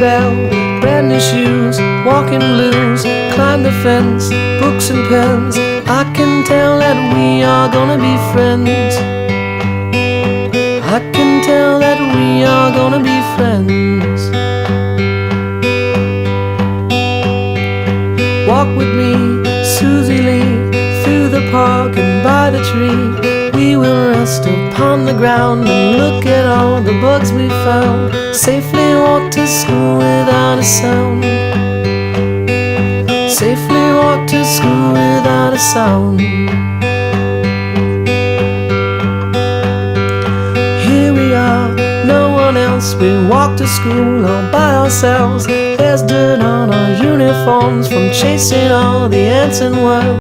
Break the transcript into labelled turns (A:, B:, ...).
A: bell, brand new shoes, walking blues, climb the fence, books and pens. I can tell that we are gonna be friends. I can tell that we are gonna be friends. Walk with me, Susie Lee, through the park and by the tree. We will rest upon the ground and look at all the bugs we found. Safely walk to school without a sound. Safely walk to school without a sound. Here we are, no one else. We walk to school all by ourselves. There's dirt on our uniforms from chasing all the ants and worms.